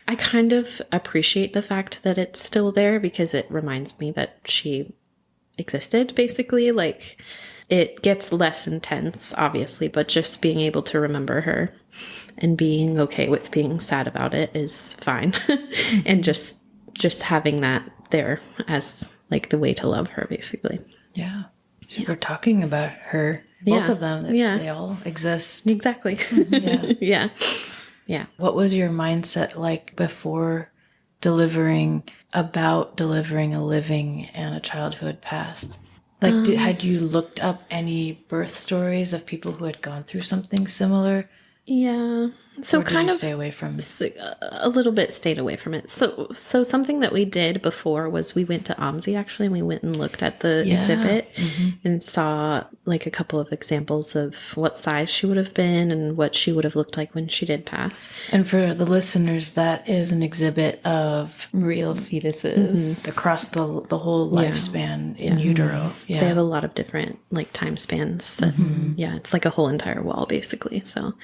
I kind of appreciate the fact that it's still there because it reminds me that she existed, basically. Like, it gets less intense, obviously, but just being able to remember her and being okay with being sad about it is fine. And just having that there as like the way to love her, basically. Yeah. So we're talking about her, both of them, that they all exist. Exactly. Yeah. What was your mindset like before about delivering a living and a child who had passed? Like, had you looked up any birth stories of people who had gone through something similar? Yeah. So or did kind you of stay away from it? A little bit stayed away from it. So something that we did before was we went to OMSI actually, and we went and looked at the exhibit and saw like a couple of examples of what size she would have been and what she would have looked like when she did pass. And for the listeners, that is an exhibit of real fetuses across the whole lifespan in utero. Yeah. They have a lot of different like time spans that, it's like a whole entire wall basically. So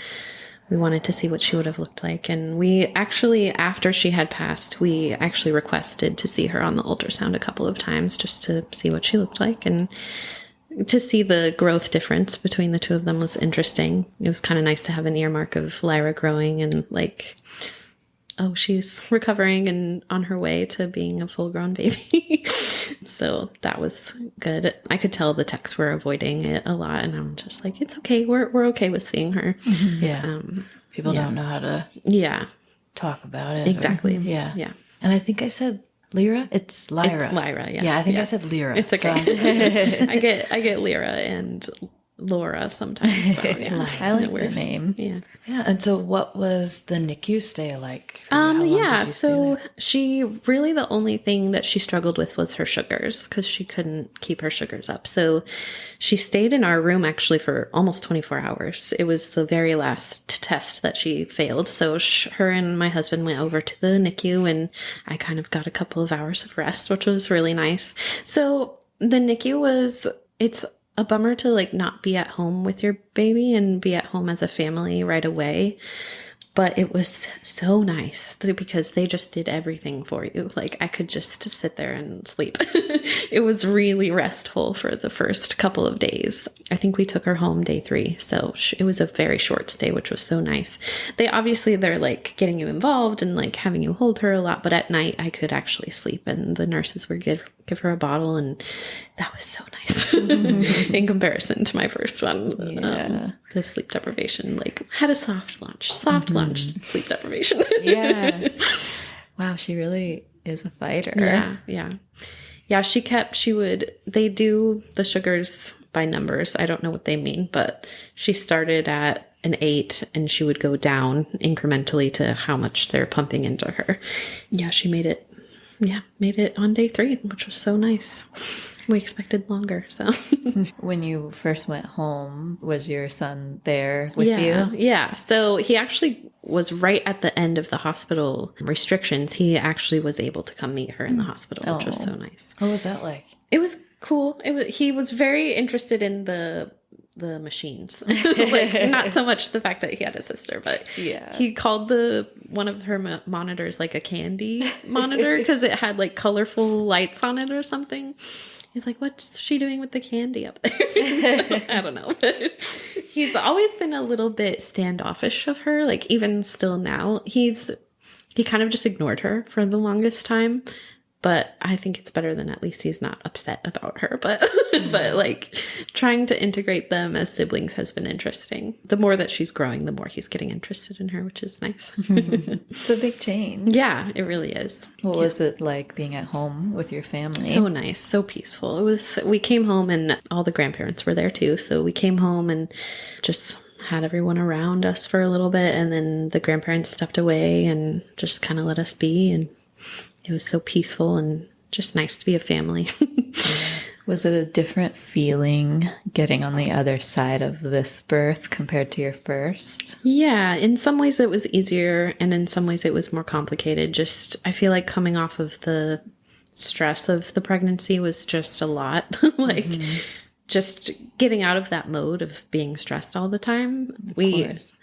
we wanted to see what she would have looked like. And we actually, after she had passed, we actually requested to see her on the ultrasound a couple of times just to see what she looked like. And to see the growth difference between the two of them was interesting. It was kind of nice to have an earmark of Lyra growing and like, oh, she's recovering and on her way to being a full-grown baby. So that was good. I could tell the techs were avoiding it a lot, and I'm just like, it's okay. We're okay with seeing her. Yeah. People don't know how to talk about it. Exactly. Yeah. And I think I said Lyra. It's Lyra. It's Lyra. Yeah. Yeah. I think I said Lyra. It's okay. I get Lyra and Laura sometimes. So, yeah, I like it the works. name. Yeah. Yeah. And so what was the NICU stay like? For you? How long did Yeah, you stay so there? she really, the only thing that she struggled with was her sugars because she couldn't keep her sugars up. So she stayed in our room actually for almost 24 hours. It was the very last test that she failed. So her and my husband went over to the NICU and I kind of got a couple of hours of rest, which was really nice. So the NICU it's a bummer to like not be at home with your baby and be at home as a family right away. But it was so nice because they just did everything for you. Like I could just sit there and sleep. It was really restful for the first couple of days. I think we took her home day 3. So it was a very short stay, which was so nice. They're like getting you involved and like having you hold her a lot. But at night I could actually sleep and the nurses would give her a bottle. And that was so nice in comparison to my first one. Yeah. The sleep deprivation, like had a soft launch, sleep deprivation. Yeah. Wow, she really is a fighter. Yeah. They do the sugars by numbers. I don't know what they mean, but she started at an 8 and she would go down incrementally to how much they're pumping into her. Yeah, she made it on day 3, which was so nice. We expected longer, so. When you first went home, was your son there with you? Yeah. So he actually was right at the end of the hospital restrictions. He actually was able to come meet her in the hospital, which was so nice. What was that like? It was cool. He was very interested in the machines. Like not so much the fact that he had a sister, but he called one of her monitors like a candy monitor because it had like colorful lights on it or something. He's like, what's she doing with the candy up there? So, I don't know. But he's always been a little bit standoffish of her. Like even still now, he kind of just ignored her for the longest time. But I think it's better than at least he's not upset about her. But but like trying to integrate them as siblings has been interesting. The more that she's growing, the more he's getting interested in her, which is nice. It's a big change. Yeah, it really is. What was it like being at home with your family? So nice, so peaceful. We came home and all the grandparents were there too. So we came home and just had everyone around us for a little bit. And then the grandparents stepped away and just kind of let us be. And it was so peaceful and just nice to be a family. Was it a different feeling getting on the other side of this birth compared to your first? Yeah, in some ways it was easier and in some ways it was more complicated. Just, I feel like coming off of the stress of the pregnancy was just a lot. Like just getting out of that mode of being stressed all the time.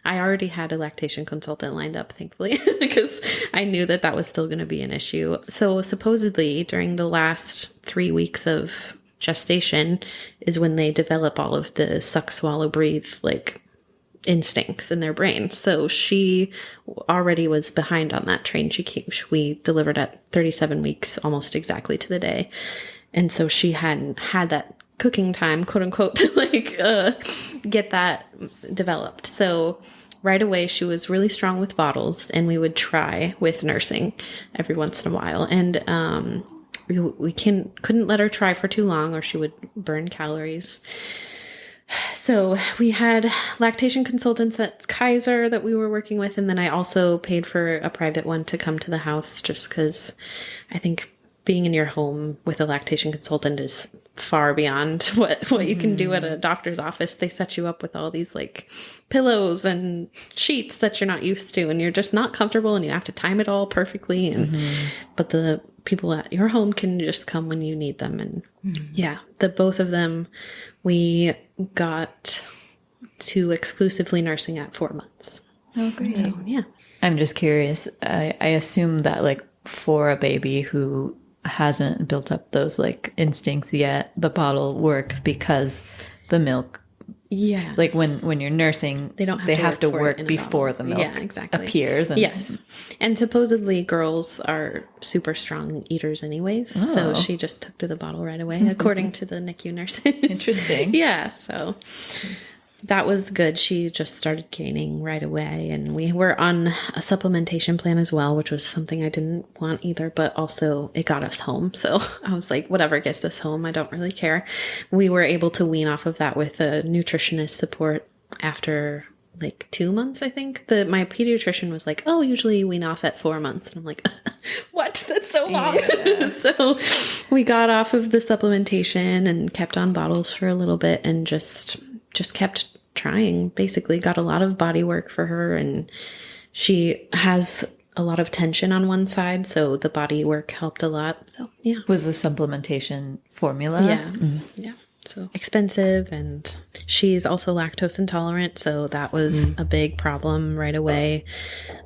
I already had a lactation consultant lined up, thankfully, because I knew that was still going to be an issue. So supposedly during the last 3 weeks of gestation is when they develop all of the suck, swallow, breathe, like instincts in their brain. So she already was behind on that train. We delivered at 37 weeks, almost exactly to the day. And so she hadn't had that cooking time, quote unquote, to like get that developed. So right away she was really strong with bottles and we would try with nursing every once in a while. And we couldn't let her try for too long or she would burn calories. So we had lactation consultants at Kaiser that we were working with. And then I also paid for a private one to come to the house just because I think being in your home with a lactation consultant is far beyond what you can do at a doctor's office. They set you up with all these like pillows and sheets that you're not used to and you're just not comfortable and you have to time it all perfectly. And but the people at your home can just come when you need them. And the both of them, we got to exclusively nursing at 4 months. Oh, great. So, yeah. I'm just curious. I assume that like for a baby who hasn't built up those like instincts yet, the bottle works because the milk, like when you're nursing, they have to work before the milk appears. And yes. And supposedly girls are super strong eaters anyways. So she just took to the bottle right away, according to the NICU nurse. Interesting. Yeah. So that was good. She just started gaining right away, and we were on a supplementation plan as well, which was something I didn't want either, but also it got us home. So I was like, whatever gets us home, I don't really care. We were able to wean off of that with a nutritionist support after like 2 months, I think. My pediatrician was like, oh, usually you wean off at 4 months. And I'm like, what? That's so long. Yeah. So we got off of the supplementation and kept on bottles for a little bit and just kept trying. Basically got a lot of body work for her, and she has a lot of tension on one side, so the body work helped a lot. So yeah. Was the supplementation formula? Yeah. Yeah. So expensive, and she's also lactose intolerant, so that was a big problem right away.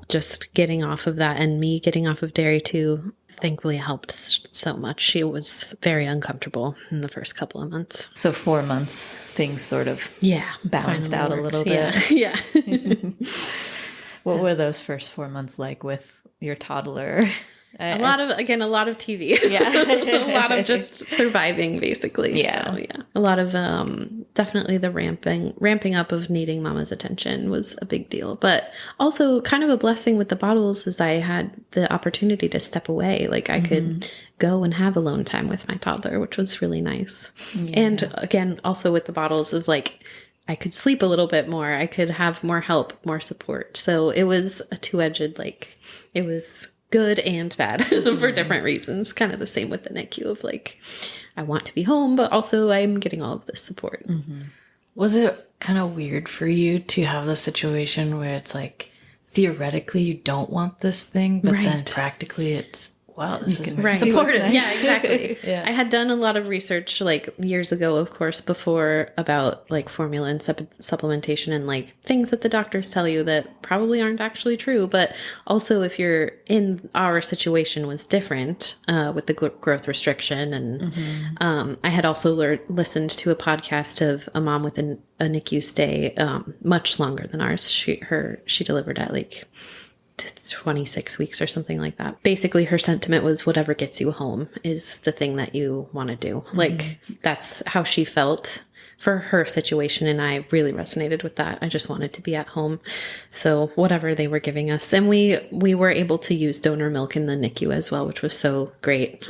Just getting off of that, and me getting off of dairy too, thankfully helped so much. She was very uncomfortable in the first couple of months. So 4 months, things sort of balanced out a little bit. Yeah. What were those first 4 months like with your toddler? A lot of TV. Yeah. A lot of just surviving, basically. Yeah. So, yeah. A lot of, definitely the ramping up of needing mama's attention was a big deal. But also kind of a blessing with the bottles is I had the opportunity to step away. Like I could go and have alone time with my toddler, which was really nice. Yeah. And again, also with the bottles of like, I could sleep a little bit more. I could have more help, more support. So it was a two-edged, like it was good and bad for different reasons. Kind of the same with the NICU of like, I want to be home, but also I'm getting all of this support. Mm-hmm. Was it kind of weird for you to have the situation where it's like, theoretically you don't want this thing, but then practically it's, wow, this is supported. Nice. Yeah, exactly. Yeah. I had done a lot of research like years ago, of course, before about like formula and supplementation and like things that the doctors tell you that probably aren't actually true. But also if you're in our situation was different with the growth restriction. And I had also listened to a podcast of a mom with a NICU stay much longer than ours. She delivered at like 26 weeks or something like that. Basically, her sentiment was whatever gets you home is the thing that you want to do. Like, that's how she felt for her situation. And I really resonated with that. I just wanted to be at home. So whatever they were giving us. And we were able to use donor milk in the NICU as well, which was so great.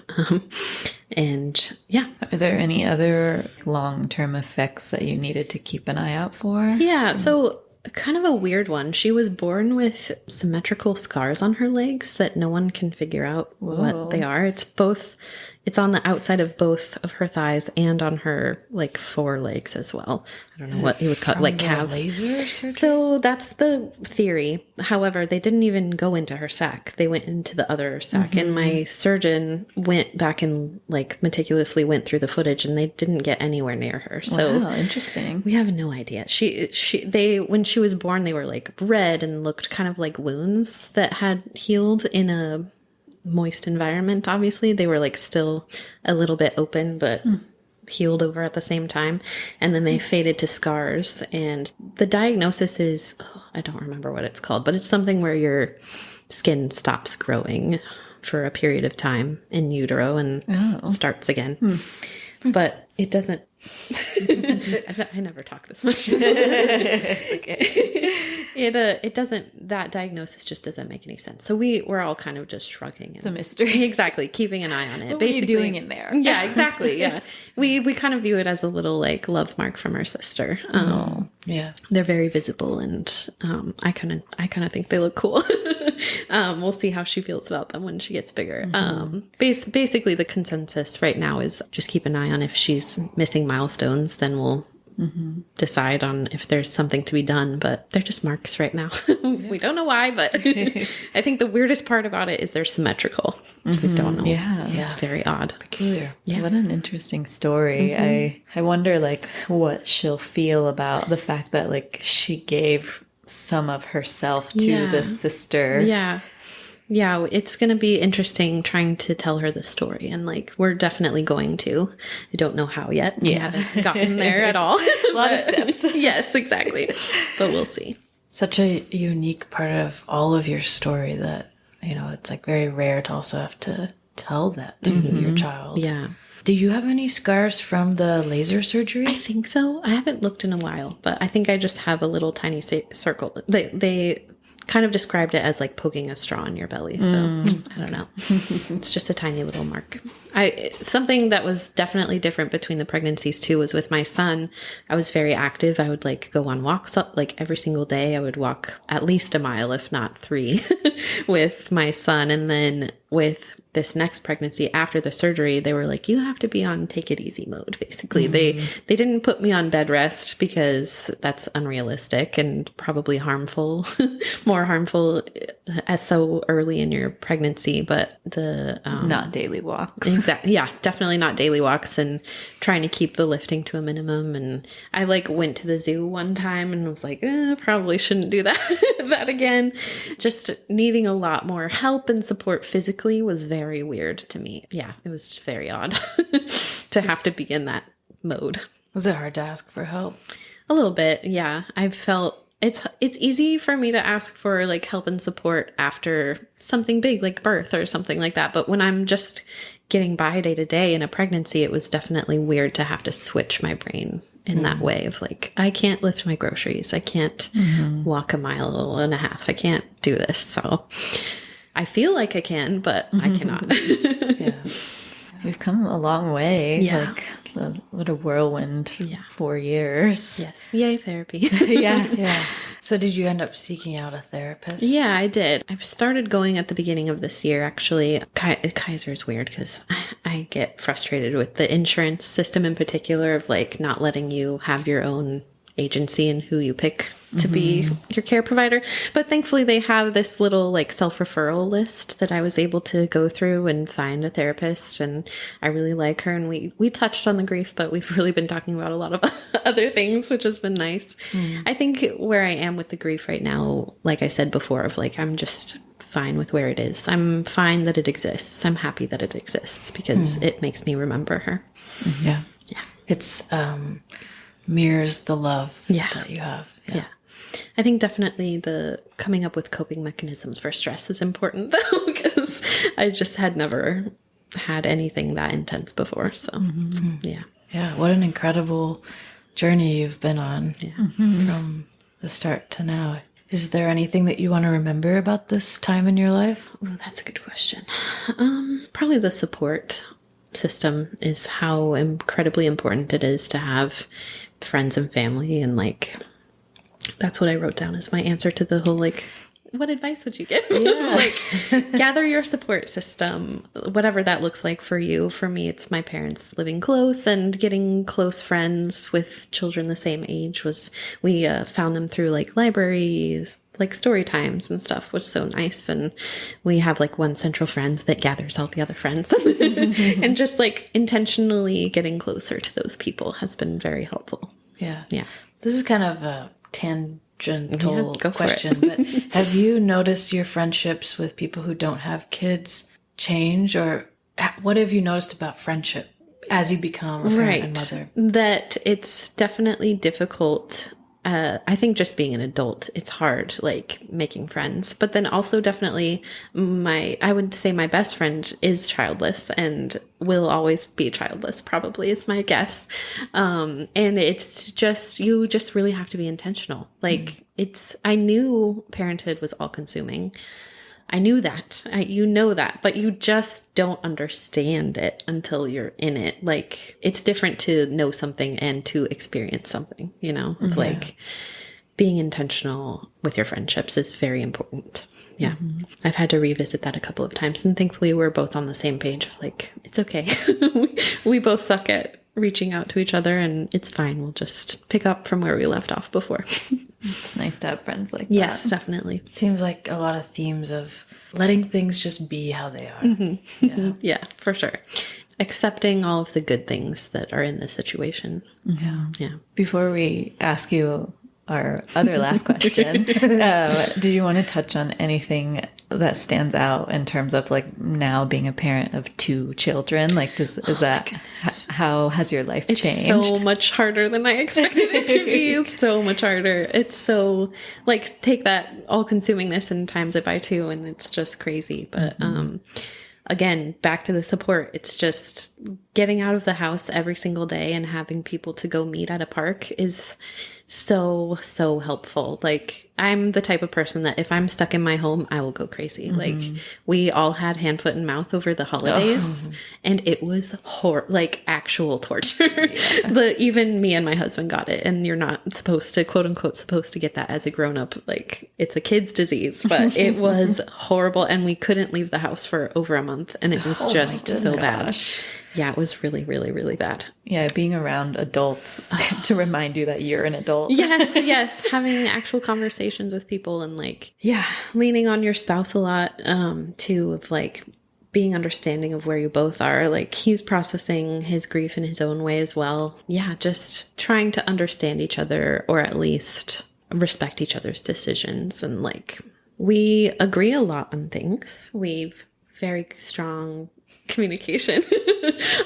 And yeah. Are there any other long-term effects that you needed to keep an eye out for? Yeah. So kind of a weird one. She was born with symmetrical scars on her legs that no one can figure out what they are. It's on the outside of both of her thighs and on her like forelegs as well. I don't know what you would call like calves. Laser surgery? So that's the theory. However, they didn't even go into her sac. They went into the other sac. And my surgeon went back and like meticulously went through the footage, and they didn't get anywhere near her. So wow, interesting. We have no idea. They when she was born, they were like red and looked kind of like wounds that had healed in a moist environment. Obviously they were like still a little bit open, but healed over at the same time. And then they faded to scars, and the diagnosis is I don't remember what it's called, but it's something where your skin stops growing for a period of time in utero and starts again. But it doesn't I never talk this much. It's okay. It doesn't, that diagnosis just doesn't make any sense. So we're all kind of just shrugging. It's a mystery. Exactly. Keeping an eye on it. What are you doing in there? Yeah, exactly. Yeah. We kind of view it as a little like love mark from our sister. Yeah. They're very visible, and I kind of think they look cool. We'll see how she feels about them when she gets bigger. Basically the consensus right now is just keep an eye on if she's missing milestones, then we'll decide on if there's something to be done, but they're just marks right now. We don't know why, but I think the weirdest part about it is they're symmetrical. We don't know. Yeah. It's very odd. Peculiar. Yeah. What an interesting story. I wonder like what she'll feel about the fact that like she gave some of herself to the sister. Yeah, it's going to be interesting trying to tell her the story. And like, we're definitely going to. I don't know how yet. We haven't gotten there at all. A lot of steps. Yes, exactly. But we'll see. Such a unique part of all of your story that, you know, it's like very rare to also have to tell that to your child. Yeah. Do you have any scars from the laser surgery? I think so. I haven't looked in a while, but I think I just have a little tiny circle. They kind of described it as like poking a straw in your belly. So I don't know. It's just a tiny little mark. Something that was definitely different between the pregnancies too was with my son. I was very active. I would like go on walks like every single day. I would walk at least a mile, if not 3 with my son. And then with this next pregnancy after the surgery, they were like, you have to be on take it easy mode. Basically, they didn't put me on bed rest because that's unrealistic and probably harmful, more harmful as so early in your pregnancy. But the not daily walks. Exactly. Yeah, definitely not daily walks, and trying to keep the lifting to a minimum. And I like went to the zoo one time and was like, probably shouldn't do that again. Just needing a lot more help and support physically was very weird to me. Yeah, it was just very odd to have to be in that mode. Was it hard to ask for help? A little bit, yeah. I felt it's easy for me to ask for like help and support after something big like birth or something like that. But when I'm just getting by day to day in a pregnancy, it was definitely weird to have to switch my brain in that way of like, I can't lift my groceries. I can't walk a mile and a half. I can't do this. So I feel like I can, but I cannot. Yeah. We've come a long way. Yeah. Like, what a whirlwind 4 years. Yes. Yay, therapy. Yeah. Yeah. So did you end up seeking out a therapist? Yeah, I did. I started going at the beginning of this year, actually. Kaiser is weird because I get frustrated with the insurance system in particular of like not letting you have your own agency and who you pick to be your care provider. But thankfully they have this little like self-referral list that I was able to go through and find a therapist, and I really like her, and we touched on the grief, but we've really been talking about a lot of other things, which has been nice. I think where I am with the grief right now, like I said before, of like I'm just fine with where it is. I'm fine that it exists. I'm happy that it exists because it makes me remember her. Yeah. Yeah. It's mirrors the love that you have. Yeah. I think definitely the coming up with coping mechanisms for stress is important though, because I just had never had anything that intense before. So yeah. Yeah. What an incredible journey you've been on from the start to now. Is there anything that you want to remember about this time in your life? Oh, that's a good question. Probably the support system is how incredibly important it is to have friends and family, and like that's what I wrote down as my answer to the whole like, what advice would you give? Like gather your support system, whatever that looks like for you. For me, it's my parents living close and getting close friends with children the same age. We found them through like libraries, like story times and stuff, was so nice. And we have like one central friend that gathers all the other friends and just like intentionally getting closer to those people has been very helpful. Yeah. Yeah. This is kind of a tangential go for question, but have you noticed your friendships with people who don't have kids change, or what have you noticed about friendship as you become a parent and mother? That it's definitely difficult. I think just being an adult, it's hard, like making friends. But then also definitely I would say my best friend is childless and will always be childless, probably is my guess. And it's just, you just really have to be intentional. Like I knew parenthood was all consuming. I knew that, you know that, but you just don't understand it until you're in it. Like it's different to know something and to experience something, you know, like being intentional with your friendships is very important. Yeah. I've had to revisit that a couple of times, and thankfully we're both on the same page of like, it's okay. We both suck at reaching out to each other, and it's fine. We'll just pick up from where we left off before. It's nice to have friends like that. Yes, definitely. Seems like a lot of themes of letting things just be how they are. Yeah, for sure. Accepting all of the good things that are in this situation. Yeah. Before we ask you our other last question, do you want to touch on anything that stands out in terms of like now being a parent of 2 children? Like, how has your life changed? It's so much harder than I expected it to be. It's so much harder. It's so like take that all consumingness and times it by 2, and it's just crazy. But again, back to the support. It's just getting out of the house every single day and having people to go meet at a park is so, so helpful. Like, I'm the type of person that if I'm stuck in my home, I will go crazy. Like, we all had hand, foot, and mouth over the holidays, and it was like actual torture. But even me and my husband got it, and you're not supposed to, quote unquote, supposed to get that as a grown up. Like, it's a kid's disease, but it was horrible, and we couldn't leave the house for over a month, and it was just so bad. Yeah, it was really, really, really bad. Yeah, being around adults to remind you that you're an adult. Yes. Having actual conversations with people and like, leaning on your spouse a lot, too, of like being understanding of where you both are. Like, he's processing his grief in his own way as well. Yeah, just trying to understand each other, or at least respect each other's decisions. And like, we agree a lot on things. We've very strong communication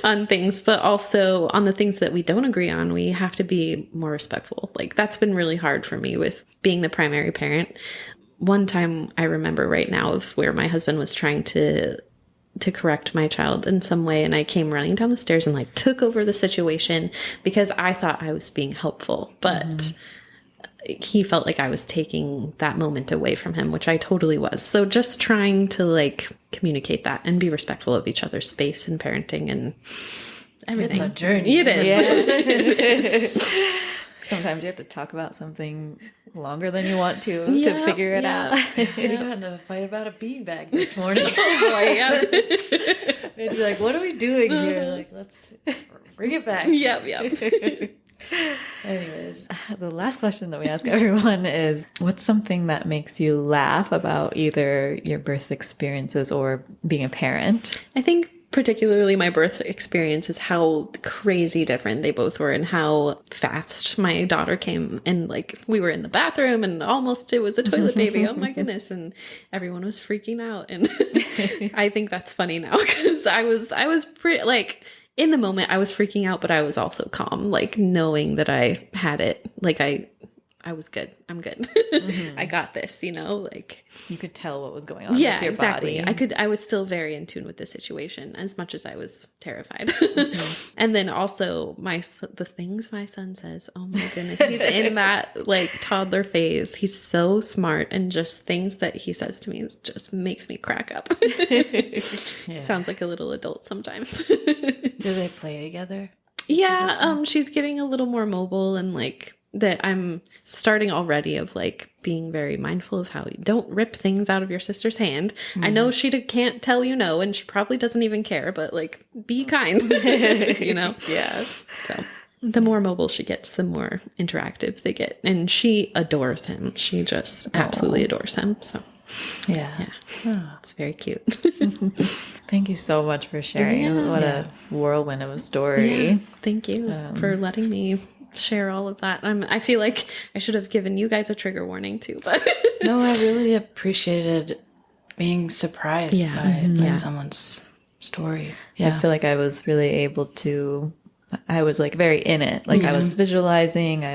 on things, but also on the things that we don't agree on, we have to be more respectful. Like, that's been really hard for me with being the primary parent. One time I remember right now of where my husband was trying to correct my child in some way, and I came running down the stairs and like took over the situation because I thought I was being helpful, but he felt like I was taking that moment away from him, which I totally was. So just trying to like communicate that and be respectful of each other's space and parenting and everything. It's a journey. It is. Yeah. Sometimes you have to talk about something longer than you want to figure it out. We got in a fight about a beanbag this morning. Boy, It's like, what are we doing here? Like, let's bring it back. Yep. Anyways, the last question that we ask everyone is, what's something that makes you laugh about either your birth experiences or being a parent? I think particularly my birth experience is how crazy different they both were and how fast my daughter came. And like, we were in the bathroom and almost it was a toilet baby. Oh my goodness. And everyone was freaking out. And I think that's funny now because I was pretty like, in the moment I was freaking out, but I was also calm, like knowing that I had it. Like I was good. I'm good. I got this, like you could tell what was going on. Yeah, with your exactly. body. I was still very in tune with the situation as much as I was terrified. And then also the things my son says, oh my goodness, he's in that like toddler phase. He's so smart, and just things that he says to me just makes me crack up. Sounds like a little adult sometimes. Do they play together? Yeah, she's getting a little more mobile, and like that I'm starting already of like being very mindful of how you don't rip things out of your sister's hand. I know she can't tell you no, and she probably doesn't even care, but like be kind, Yeah. So the more mobile she gets, the more interactive they get, and she adores him. She just absolutely adores him. So Yeah. It's very cute. Thank you so much for sharing. What a whirlwind of a story. Yeah, thank you for letting me share all of that. I feel like I should have given you guys a trigger warning too, but No, I really appreciated being surprised by someone's story. I feel like I was really able to, I was like very in it. Like I was visualizing,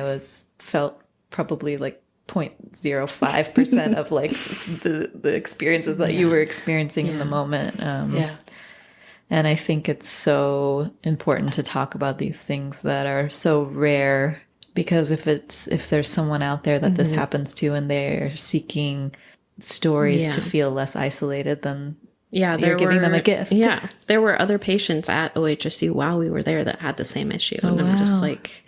felt probably like 0.05% of like the experiences that you were experiencing in the moment. And I think it's so important to talk about these things that are so rare, because if there's someone out there that this happens to and they're seeking stories to feel less isolated, then you're giving them a gift. Yeah. There were other patients at OHSU while we were there that had the same issue. And I'm just like,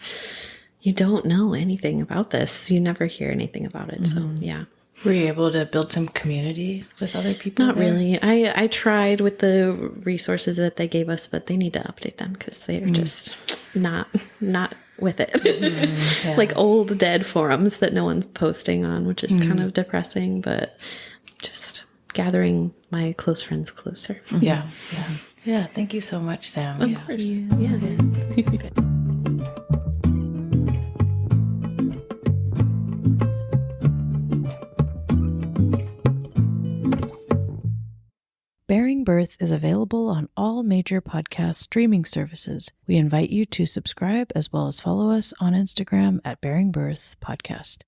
you don't know anything about this. You never hear anything about it. So yeah. Were you able to build some community with other people? Not really. I tried with the resources that they gave us, but they need to update them because they are just not with it. Like old dead forums that no one's posting on, which is kind of depressing, but just gathering my close friends closer. Yeah. Thank you so much, Sam. Of course. Yeah. Bearing Birth is available on all major podcast streaming services. We invite you to subscribe as well as follow us on Instagram at Bearing Birth Podcast.